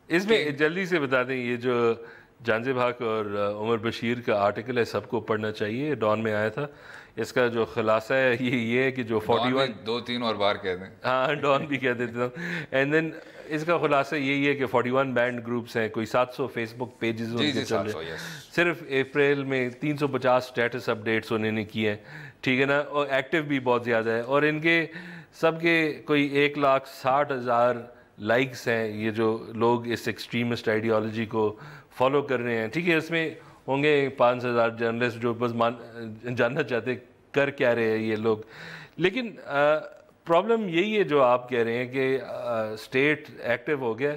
इसमें जल्दी से बता दें, ये जो जानजेब हक और उमर बशीर का आर्टिकल है सबको पढ़ना चाहिए, डॉन में आया था। इसका जो खुलासा है ये है कि जो 41 2-3 और बार कह दें, हाँ डॉन भी कह देता हूँ, एंड देन इसका खुलासा यही है कि 41 बैंड ग्रुप्स हैं, कोई 700 फेसबुक पेजेस उनके चल रहे हैं। सिर्फ अप्रैल में 350 स्टेटस अपडेट्स उन्होंने किए हैं, ठीक है ना, और एक्टिव भी बहुत ज़्यादा है और इनके सबके कोई 1,60,000 लाइक्स हैं। ये जो लोग इस एक्सट्रीमिस्ट आइडियोलॉजी को फॉलो कर रहे हैं, ठीक है, इसमें होंगे 5,000 जर्नलिस्ट जो बस जानना चाहते कर क्या रहे हैं ये लोग। लेकिन प्रॉब्लम यही है जो आप कह रहे हैं कि स्टेट एक्टिव हो गया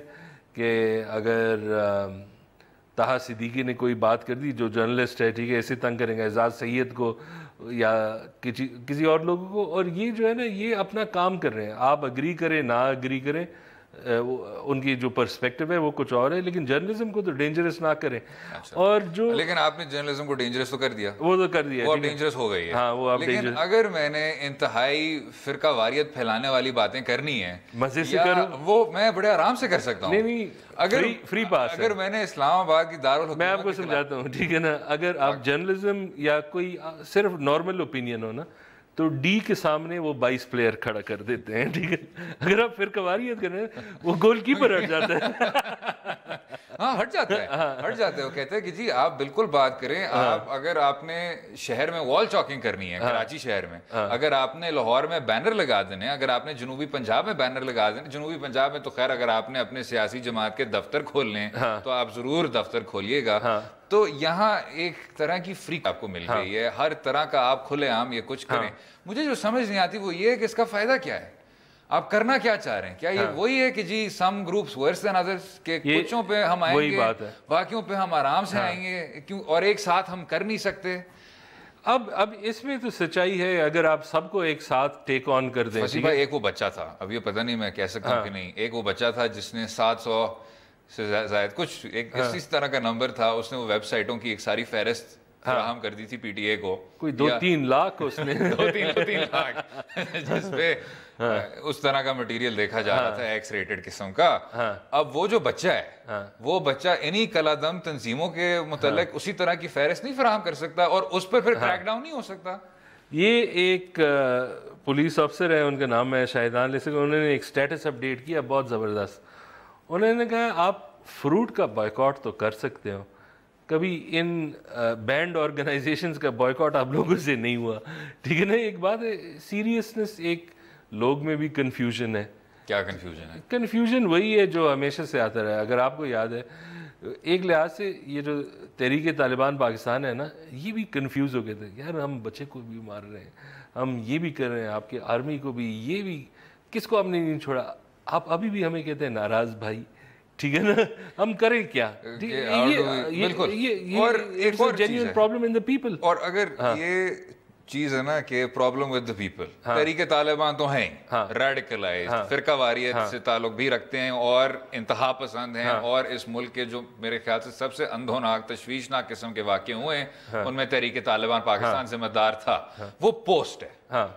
कि अगर ताहा सिद्दीकी ने कोई बात कर दी जो जर्नलिस्ट है, ठीक है, ऐसे तंग करेंगे एजाज सैयद को या किसी और लोगों को, और ये जो है ना ये अपना काम कर रहे हैं। आप अग्री करें ना अग्री करें, उनकी जो पर्सपेक्टिव है वो कुछ और है, लेकिन जर्नलिज्म को तो डेंजरस ना करें। अच्छा। और जो लेकिन आपने जर्नलिज्म को डेंजरस तो कर दिया, वो तो कर दिया, वो अब डेंजरस हो गई है। हाँ, वो अब लेकिन अगर मैंने इंतहाई फिरका वारियत फैलाने वाली बातें करनी है, मजे से करो, वो मैं बड़े आराम से कर सकता हूँ। नहीं, अगर फ्री पास अगर मैंने इस्लामाबाद की दारुल हुकूमत, मैं आपको समझाता हूँ, ठीक है ना, अगर आप जर्नलिज्म या कोई सिर्फ नॉर्मल ओपिनियन हो ना, तो डी के सामने वो 22 प्लेयर खड़ा कर देते हैं, ठीक है। अगर आप फिर कवारियत करें वो गोलकीपर हट जाता है। हाँ, हट जाता है, हट जाते हैं। वो कहते हैं कि जी आप बिल्कुल बात करें, आप अगर आपने शहर में वॉल चॉकिंग करनी है, कराची शहर में, अगर आपने लाहौर में बैनर लगा देने, अगर आपने जनूबी पंजाब में बैनर लगा देने, जनूबी पंजाब में तो खैर अगर आपने अपने सियासी जमात के दफ्तर खोलने तो आप जरूर दफ्तर खोलिएगा। तो यहाँ एक तरह की फ्री आपको मिल गई है, हर तरह का आप खुलेआम ये कुछ करें। मुझे जो समझ नहीं आती वो ये है कि इसका फायदा क्या है, आप करना क्या चाह रहे हैं? क्या ये वही है कि जी some groups worse than others, के कुछों पे हम आएंगे, बाकियों पे हम आराम से आएंगे, क्यों, और एक साथ हम कर नहीं सकते? अब इसमें तो सच्चाई है, अगर आप सबको एक साथ टेक ऑन कर दें। वसीम भाई, एक वो बच्चा था, अब ये पता नहीं मैं कह सकता हूँ कि नहीं, एक वो बच्चा था जिसने 700 से जायद कुछ एक इस तरह का नंबर था, उसने वो वेबसाइटों की एक सारी फहरिस्त फराहम कर दी थी पीटीए को, कोई 2-3 लाख उसने 2-3 लाख जिसपे उस तरह का मटेरियल देखा जा रहा था, एक्स रेटेड किस्म का। अब वो जो बच्चा है, वो बच्चा इन्हीं कलादम तंजीमों के मुतल्लिक उसी तरह की फहरिस्त नहीं फराहम कर सकता, और उस पर फिर क्रैकडाउन नहीं हो सकता। ये एक पुलिस अफसर है, उनका नाम है शाहिदान लिसिक, उन्होंने एक स्टेटस अपडेट किया बहुत ज़बरदस्त। उन्होंने कहा आप फ्रूट का बॉयकॉट तो कर सकते हो, कभी इन बैंड ऑर्गेनाइजेशंस का बॉयकॉट आप लोगों से नहीं हुआ, ठीक है ना। एक बात है, सीरियसनेस, एक लोग में भी कंफ्यूजन है। क्या कंफ्यूजन है? कंफ्यूजन वही है जो हमेशा से आता रहा है। अगर आपको याद है, एक लिहाज से ये जो तहरीक तालिबान पाकिस्तान है ना, ये भी कंफ्यूज हो गए थे, यार हम बच्चे को भी मार रहे हैं, हम ये भी कर रहे हैं, आपके आर्मी को भी, ये भी, किसको हमने नहीं छोड़ा, आप अभी भी हमें कहते हैं नाराज भाई, ठीक है ना, हम करें क्या? बिल्कुल। और एक और genuine problem in the people. और अगर ये चीज है ना कि problem with the people, Tehreek-e Taliban तो हैं रेडिकलाइज्ड, फिरका वारियत से ताल्लुक भी रखते हैं और इंतहा पसंद हैं, और इस मुल्क के जो मेरे ख्याल से सबसे अंधोनाक तशवीशनाक किस्म के वाक़े हुए हैं, उनमें तहरीके तालिबान पाकिस्तान जिम्मेदार था। वो पोस्ट है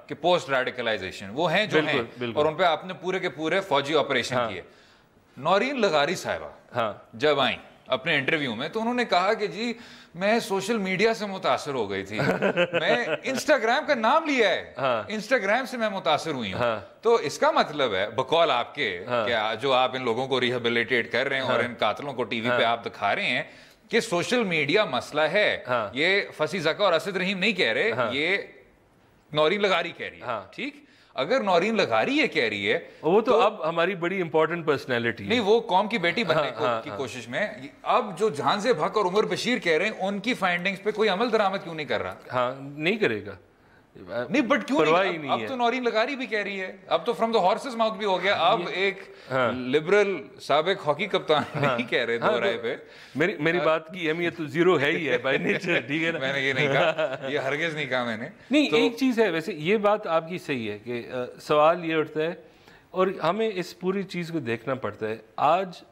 कि पोस्ट रेडिकलाइजेशन, वो हैं जो हैं, और उन पर आपने पूरे के पूरे फौजी ऑपरेशन किए। नौरीन लगारी साहिबा जब आई अपने इंटरव्यू में, तो उन्होंने कहा कि जी मैं सोशल मीडिया से मुतासर हो गई थी, मैं इंस्टाग्राम का नाम लिया है, इंस्टाग्राम से मैं मुतासर हुई हूँ। तो इसका मतलब है बकौल आपके क्या जो आप इन लोगों को रिहेबिलिटेट कर रहे हैं और इन कातलों को टीवी पे आप दिखा रहे हैं कि सोशल मीडिया मसला है। ये फसी ज़का और असद रहीम नहीं कह रहे, ये नौरीन लगारी कह रही है। ठीक, अगर नौरीन लगारी ये कह रही है, वो तो अब हमारी बड़ी इंपॉर्टेंट पर्सनैलिटी नहीं, वो कौम की बेटी बनने की कोशिश में, अब जो जहान से भक और उमर बशीर कह रहे हैं, उनकी फाइंडिंग्स पे कोई अमल दरामद क्यों नहीं कर रहा? नहीं करेगा, नहीं, बट क्यों नहीं? अब तो नौरीन लगारी भी कह रही है, अब तो फ्रॉम द हॉर्सेस माउथ भी हो गया, अब एक लिबरल साबिक हॉकी कप्तान नहीं कह रहे दो राय पे। मेरी बात की अहमियत तो जीरो है ही है बाय नेचर, ठीक है ना। मैंने ये नहीं कहा, ये हरगिज नहीं कहा मैंने। नहीं, एक चीज है, वैसे ये बात आपकी सही है कि सवाल ये उठता है और हमें इस पूरी चीज को देखना पड़ता है।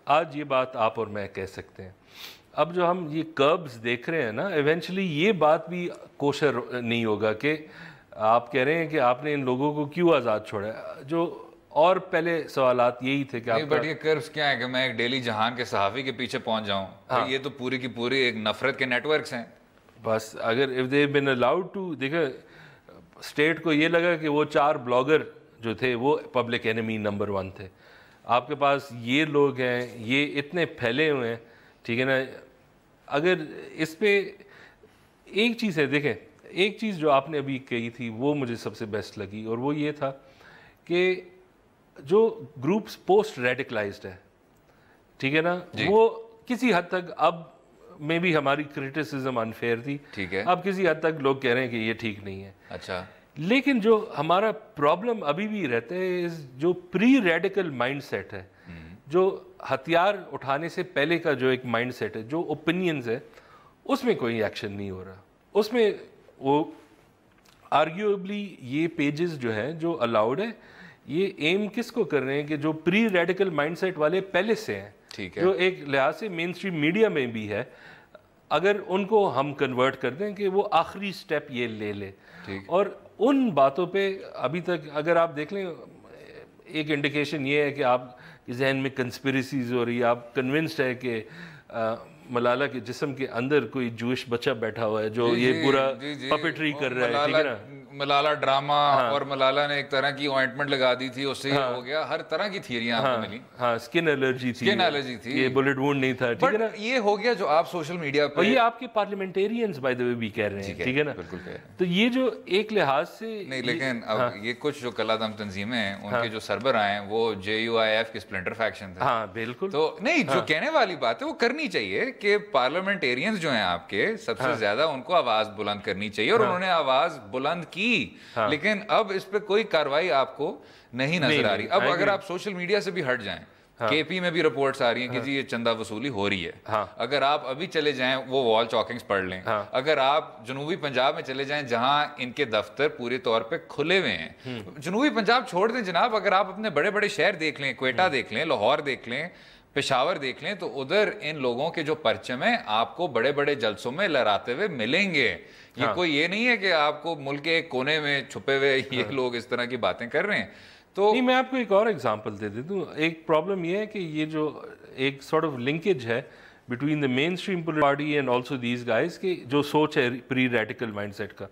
आज ये बात आप और मैं कह सकते हैं, अब जो हम ये कर्ब्स देख रहे हैं ना, इवेंचुअली ये बात भी कोशर नहीं होगा कि आप कह रहे हैं कि आपने इन लोगों को क्यों आज़ाद छोड़ा। जो और पहले सवालात यही थे कि आप, बट ये कर्व्स क्या है कि मैं एक डेली जहान के सहाफ़ी के पीछे पहुंच जाऊं, तो ये तो पूरी की पूरी एक नफरत के नेटवर्क्स हैं। बस अगर if they been allowed to, देखो स्टेट को ये लगा कि वो 4 ब्लॉगर जो थे वो पब्लिक एनिमी नंबर 1 थे, आपके पास ये लोग हैं, ये इतने फैले हुए हैं, ठीक है ना। अगर इस पे एक चीज़ है, देखें, एक चीज़ जो आपने अभी कही थी वो मुझे सबसे बेस्ट लगी, और वो ये था कि जो ग्रुप्स पोस्ट रेडिकलाइज्ड है, ठीक है ना, वो किसी हद तक, अब में भी हमारी क्रिटिसिज्म अनफेयर थी, ठीक है, अब किसी हद तक लोग कह रहे हैं कि ये ठीक नहीं है। अच्छा, लेकिन जो हमारा प्रॉब्लम अभी भी रहता है जो प्री रेडिकल माइंडसेट है, जो हथियार उठाने से पहले का जो एक माइंडसेट है, जो ओपिनियंस है, उसमें कोई एक्शन नहीं हो रहा। उसमें वो आर्ग्यूएबली ये पेजेस जो हैं जो अलाउड है, ये एम किसको कर रहे हैं कि जो प्री रेडिकल माइंडसेट वाले पहले से हैं, ठीक है, जो एक लिहाज से मेन स्ट्रीम मीडिया में भी है, अगर उनको हम कन्वर्ट कर दें कि वो आखिरी स्टेप ये ले ले। और उन बातों पे अभी तक अगर आप देख लें, एक इंडिकेशन ये है कि आप जहन में कंस्पिरेसीज हो रही है, आप कन्विंस्ड है कि मलाला के जिस्म के अंदर कोई जूश बच्चा बैठा हुआ है जो ये पूरा पपेट्री कर रहा है, ठीक है ना। मलाला ड्रामा, और मलाला ने एक तरह की ऑइंटमेंट लगा दी थी, उससे हो गया, हर तरह की थियरियां आपको मिली। हाँ, स्किन एलर्जी थी, ये बुलेट वुंड नहीं था, ठीक है ना। ये हो गया जो आप सोशल मीडिया पे, और ये आपके पार्लियामेंट्रियंस बाय द वे भी कह रहे हैं, ठीक है ना। बिल्कुल कह रहे हैं। तो ये जो एक लिहाज से नहीं, लेकिन अब ये कुछ जो कलादम तंजीमें हैं, उनके जो सरबराह हैं वो JUIF के स्प्लिंटर फैक्शन थे। हाँ बिल्कुल। तो नहीं, जो कहने वाली बात है वो करनी चाहिए कि पार्लियामेंटेरियंस जो हैं आपके, सबसे ज्यादा उनको आवाज बुलंद करनी चाहिए, और उन्होंने आवाज बुलंद की। लेकिन अब इस पे कोई कार्रवाई आपको नहीं नजर आ रही। अब अगर आप सोशल मीडिया से भी हट जाएं, KP में भी रिपोर्ट्स आ रही हैं कि जी ये चंदा वसूली हो रही है। अगर आप अभी चले जाएं, वो वॉल चॉकिंग्स पढ़ लें। अगर आप जनूबी पंजाब में चले जाएं जहां इनके दफ्तर पूरे तौर पे खुले हुए हैं, जनूबी पंजाब छोड़ दें जनाब, अगर आप अपने बड़े बड़े शहर देख लें, क्वेटा देख लें, लाहौर देख लें, पेशावर देख लें, तो उधर इन लोगों के जो परचम है आपको बड़े बड़े जलसों में लहराते हुए मिलेंगे। ये कोई ये नहीं है कि आपको मुल्क के एक कोने में छुपे हुए ये लोग इस तरह की बातें कर रहे हैं। तो नहीं, मैं आपको एक और एग्जांपल दे देता हूँ। एक प्रॉब्लम ये है कि ये जो एक सॉर्ट ऑफ लिंकेज है between the main stream party and also these guys की जो सोच है प्री रेडिकल माइंडसेट का।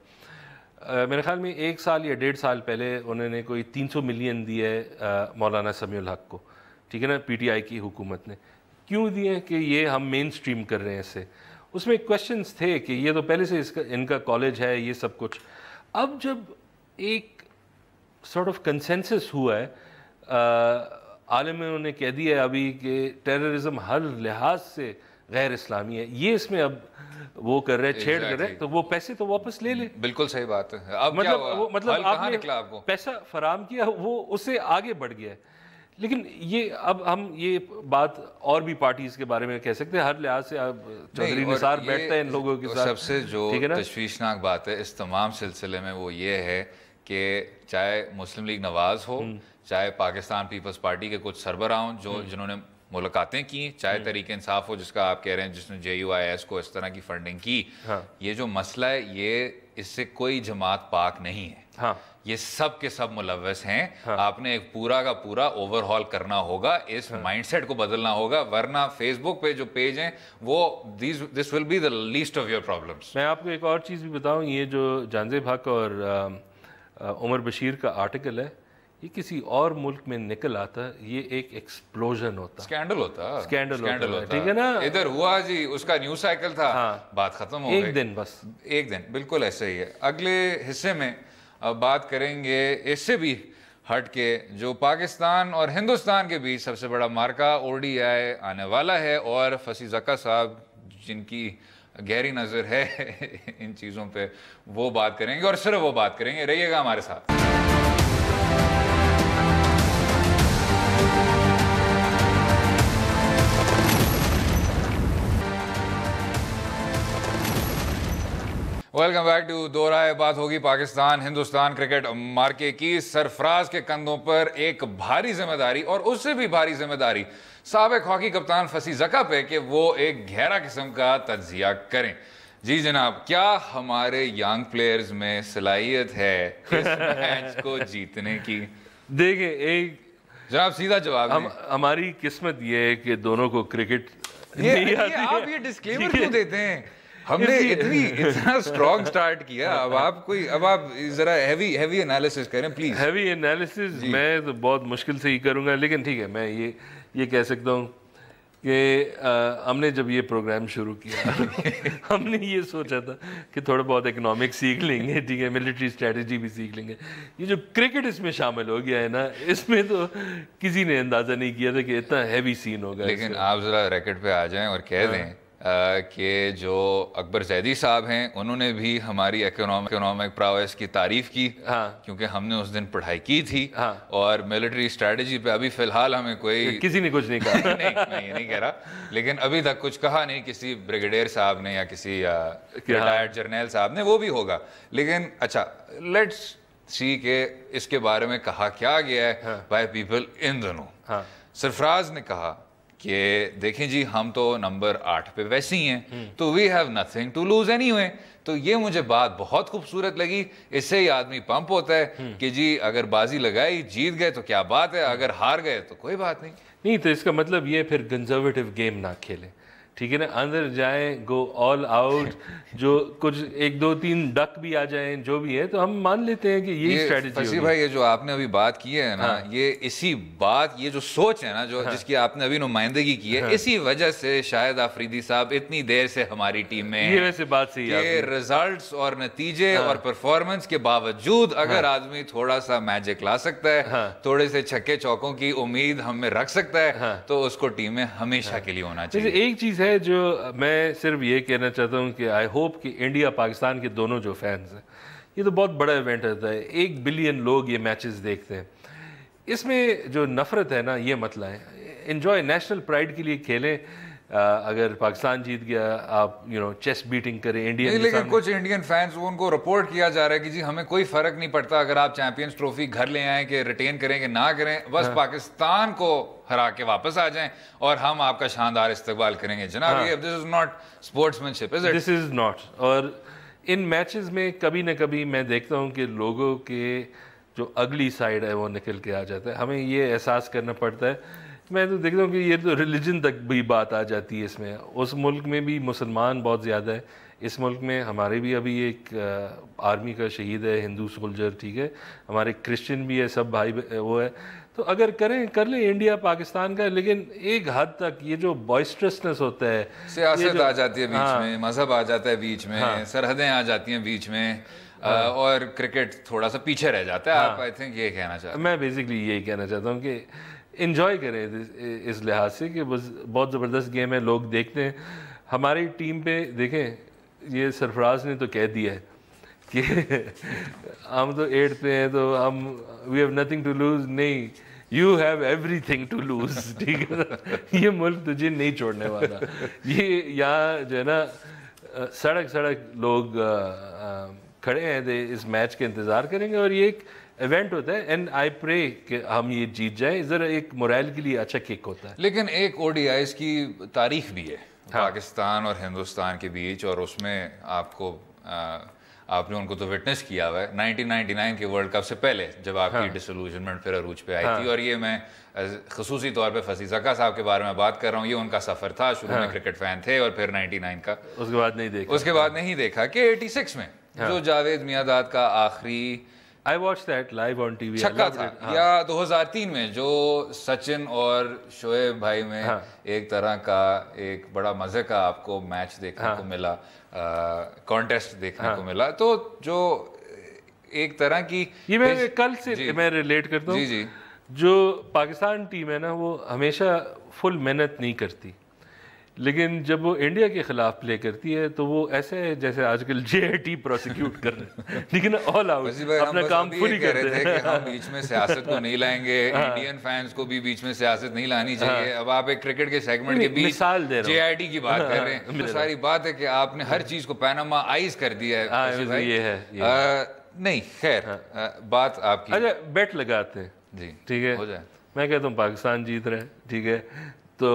मेरे ख्याल में 1 साल या 1.5 साल पहले उन्होंने कोई 300 मिलियन दिए मौलाना समीउल हक को, ठीक है ना, PTI की हुकूमत ने। क्यों दिए? कि ये हम मेन स्ट्रीम कर रहे हैं इससे। उसमें क्वेश्चंस थे कि ये तो पहले से इनका कॉलेज है, ये सब कुछ। अब जब एक सॉर्ट ऑफ कंसेंसस हुआ है, आलमों ने कह दिया है अभी कि टेररिज्म हर लिहाज से गैर इस्लामी है, ये इसमें अब वो कर रहे हैं, छेड़ कर रहे हैं, तो वो पैसे तो वापस ले ले। बिल्कुल सही बात है। अब मतलब आपने पैसा फराम किया, वो उससे आगे बढ़ गया है। लेकिन ये अब हम ये बात और भी पार्टीज के बारे में कह सकते हैं, हर लिहाज से चौधरी निसार बैठता है इन लोगों के साथ। सबसे जो तशवीशनाक बात है इस तमाम सिलसिले में वो ये है कि चाहे मुस्लिम लीग नवाज हो, चाहे पाकिस्तान पीपल्स पार्टी के कुछ सरबराह हों जो जिन्होंने मुलाकातें की, चाहे तरीके इंसाफ हो जिसका आप कह रहे हैं जिसने JUIS को इस तरह की फंडिंग की, ये जो मसला है ये इससे कोई जमात पाक नहीं है। ये सब के सब मुलव्वस हैं। आपने एक पूरा का पूरा ओवरहॉल करना होगा, इस माइंडसेट को बदलना होगा, वरना फेसबुक पे जो पेज हैं वो this will be the least of your problems. मैं आपको एक और चीज़ भी बताऊं, ये जो जानजेब हक और उमर बशीर का आर्टिकल है, ये किसी और मुल्क में निकल आता, ये एक एक्सप्लोजन होता, स्कैंडल होता, ठीक है ना। इधर हुआ जी, उसका न्यूज साइकिल था, बात खत्म हो गई, एक दिन बस, एक दिन, बिल्कुल ऐसे ही है। अगले हिस्से में अब बात करेंगे इससे भी हट के जो पाकिस्तान और हिंदुस्तान के बीच सबसे बड़ा मार्का ODI आने वाला है, और फसी ज़का साहब जिनकी गहरी नज़र है इन चीज़ों पे, वो बात करेंगे, और सिर्फ वो बात करेंगे। रहिएगा हमारे साथ। वेलकम बैक टू दो राय। बात होगी पाकिस्तान हिंदुस्तान क्रिकेट मार्के की। सरफराज के कंधों पर एक भारी जिम्मेदारी, और उससे भी भारी जिम्मेदारी साबिक हॉकी कप्तान फसी ज़का पे कि वो एक गहरा किस्म का तज्जिया करें। जी जनाब, क्या हमारे यंग प्लेयर्स में सलाहियत है इस मैच को जीतने की? देखिए, एक जनाब सीधा जवाब हमारी किस्मत ये है कि दोनों को क्रिकेट नहीं आती है। आप ये डिस्क्लेमर क्यों देते हैं? हमने इतना स्ट्रॉन्ग स्टार्ट किया, अब आप जरा हैवी एनालिसिस करें प्लीज। हैवी एनालिसिस मैं तो बहुत मुश्किल से ही करूंगा, लेकिन ठीक है, मैं ये कह सकता हूँ कि हमने जब ये प्रोग्राम शुरू किया हमने ये सोचा था कि थोड़ा बहुत इकोनॉमिक्स सीख लेंगे, ठीक है, मिलिट्री स्ट्रेटजी भी सीख लेंगे। ये जो क्रिकेट इसमें शामिल हो गया है ना, इसमें तो किसी ने अंदाजा नहीं किया था कि इतना हैवी सीन होगा। लेकिन आप जरा रैकेट पे आ जाएं और कह दें कि जो अकबर जैदी साहब हैं उन्होंने भी हमारी इकोनॉमिक प्रोग्रेस की तारीफ की, क्योंकि हमने उस दिन पढ़ाई की थी। और मिलिट्री स्ट्रेटजी पे अभी फिलहाल हमें कोई किसी ने कुछ नहीं कहा। नहीं, मैं ये नहीं कह रहा, लेकिन अभी तक कुछ कहा नहीं किसी ब्रिगेडियर साहब ने या किसी रिटायर्ड जर्नल साहब ने, वो भी होगा। लेकिन अच्छा, लेट्स सी के इसके बारे में कहा क्या गया है बाय पीपल इन दोनों। सरफराज ने कहा कि देखें जी, हम तो नंबर 8 पे वैसे ही हैं, तो we have nothing to lose anyway. तो ये मुझे बात बहुत खूबसूरत लगी। इससे ही आदमी पंप होता है कि जी अगर बाजी लगाई, जीत गए तो क्या बात है, अगर हार गए तो कोई बात नहीं। तो इसका मतलब ये फिर कंजर्वेटिव गेम ना खेलें, ठीक है ना, अंदर जाएं, गो ऑल आउट, जो कुछ 1 2 3 डक भी आ जाएं, जो भी है, तो हम मान लेते हैं कि ये स्ट्रेटजी फसी भाई, ये जो आपने अभी बात की है ना, ये इसी बात, ये जो सोच है ना, जो जिसकी आपने अभी नुमाइंदगी की है, इसी वजह से शायद आफरीदी साहब इतनी देर से हमारी टीम में ये वैसे बात सही है, रिजल्ट्स और नतीजे और परफॉर्मेंस के बावजूद अगर आदमी थोड़ा सा मैजिक ला सकता है, थोड़े से छक्के चौकों की उम्मीद हम में रख सकता है, तो उसको टीम में हमेशा के लिए होना चाहिए। एक चीज है जो मैं सिर्फ ये कहना चाहता हूँ कि आई होप कि इंडिया पाकिस्तान के दोनों जो फैंस हैं, ये तो बहुत बड़ा इवेंट होता है, 1 बिलियन लोग ये मैचेस देखते हैं, इसमें जो नफरत है ना, ये मत लाएं, एंजॉय, नेशनल प्राइड के लिए खेलें। अगर पाकिस्तान जीत गया, आप चेस्ट बीटिंग करें इंडियन। लेकिन कुछ इंडियन फैंस, उनको रिपोर्ट किया जा रहा है कि जी हमें कोई फर्क नहीं पड़ता अगर आप चैंपियंस ट्रॉफी घर ले आए कि रिटेन करें कि ना करें, बस पाकिस्तान को हरा के वापस आ जाएं और हम आपका शानदार इस्तकबाल करेंगे। जनाब, ये this is not sportsmanship, is it? This is not. और इन मैचेस में कभी ना कभी मैं देखता हूँ कि लोगों के जो अगली साइड है वो निकल के आ जाता है, हमें ये एहसास करना पड़ता है। मैं तो देखता हूँ कि ये तो रिलीजन तक भी बात आ जाती है इसमें। उस मुल्क में भी मुसलमान बहुत ज़्यादा है, इस मुल्क में हमारे भी अभी एक आर्मी का शहीद है, हिंदू सोल्जर, ठीक है, हमारे क्रिश्चियन भी है, सब भाई वो है। तो अगर कर ले इंडिया पाकिस्तान का, लेकिन एक हद तक ये जो बॉइस्ट्रसनेस होता है, सियासत आ जाती है बीच में, मजहब आ जाता है बीच में, सरहदें आ जाती हैं बीच में, और क्रिकेट थोड़ा सा पीछे रह जाता है। आप आई थिंक ये कहना चाहते हैं? मैं बेसिकली यही कहना चाहता हूँ कि इन्जॉय करें इस लिहाज से कि बस बहुत ज़बरदस्त गेम है, लोग देखते हैं। हमारी टीम पे देखें, ये सरफराज ने तो कह दिया है कि हम तो 8 पे हैं, तो हम we have nothing to lose. नहीं, you have everything to lose, ठीक है ना, ये मुल्क तुझे नहीं छोड़ने वाला। ये यहाँ जो है ना, सड़क लोग खड़े हैं, इस मैच के इंतज़ार करेंगे, और ये एक इवेंट होता है, एंड आई प्रे कि हम ये जीत जाए, ज़रा एक मोरल के लिए अच्छा किक होता है। लेकिन एक ओडीआईज की तारीख भी है पाकिस्तान और हिंदुस्तान के बीच, और उसमें आपने उनको तो विटनेस किया हुआ है 1999 के वर्ल्ड कप से पहले, जब आपकी डिसल्यूजनमेंट फिर अरूज पे आई थी। और ये मैं खसूसी तौर पे फसी ज़का साहब के बारे में बात कर रहा हूँ, ये उनका सफ़र था, शुरू में क्रिकेट फैन थे और फिर 99 का, उसके बाद नहीं देखा कि 86 में जो जावेद मियांदाद का आखिरी I watch that live on TV छक्का था, या 2003 में जो सचिन और शोएब भाई में एक तरह का एक बड़ा मजे का आपको मैच देखने को मिला, कॉन्टेस्ट देखने को मिला। तो जो एक तरह की, ये मैं कल से मैं रिलेट करता हूँ, जी जो पाकिस्तान टीम है ना, वो हमेशा फुल मेहनत नहीं करती, लेकिन जब वो इंडिया के खिलाफ प्ले करती है तो वो ऐसे है जैसे आजकल JIT प्रोसिक्यूट कर रहे हैं, लेकिन ऑल आउट अपना काम पूरी कर रहे हैं। कि हम बीच में सियासत को नहीं लाएंगे, इंडियन फैंस को भी बीच में सियासत नहीं लानी चाहिए। अब आप एक क्रिकेट के सेगमेंट के बीच JIT की बात कर रहे हैं, तो सारी बात है कि आपने हर चीज को पैनामा आइज कर दिया है। ये है नहीं, खैर बात आपकी। अच्छा, बेट लगाते हैं जी, ठीक है, हो जाए। मैं कहता हूँ पाकिस्तान जीत रहा है, ठीक है, तो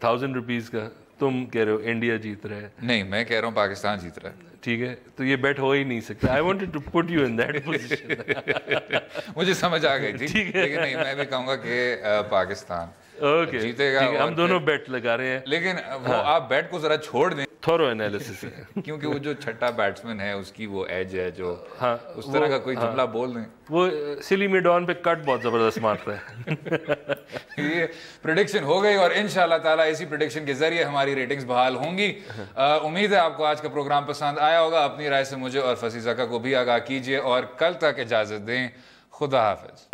1000 रुपीज़ का, तुम कह रहे हो इंडिया जीत रहा है। नहीं, मैं कह रहा हूँ पाकिस्तान जीत रहा है, ठीक है, तो ये बेट हो ही नहीं सकता। I wanted to put you in that position. मुझे समझ आ गई थी, ठीक है, लेकिन नहीं, मैं भी कहूँगा कि पाकिस्तान जीतेगा। हम दोनों बेट लगा रहे हैं, लेकिन वो आप बेट को जरा छोड़ दें, थोरो एनालिसिस है, क्योंकि वो जो छठा बैट्समैन है उसकी वो एज है, जो उस तरह का कोई जुमला बोल दें। वो सिली मिडॉन पे कट बहुत जबरदस्त मारता है। ये प्रेडिक्शन हो गई, और इंशाल्लाह ताला इसी प्रेडिक्शन के जरिए हमारी रेटिंग्स बहाल होंगी। उम्मीद है आपको आज का प्रोग्राम पसंद आया होगा। अपनी राय से मुझे और फसी ज़का को भी आगाह कीजिए, और कल तक इजाजत दें। खुदा हाफिज।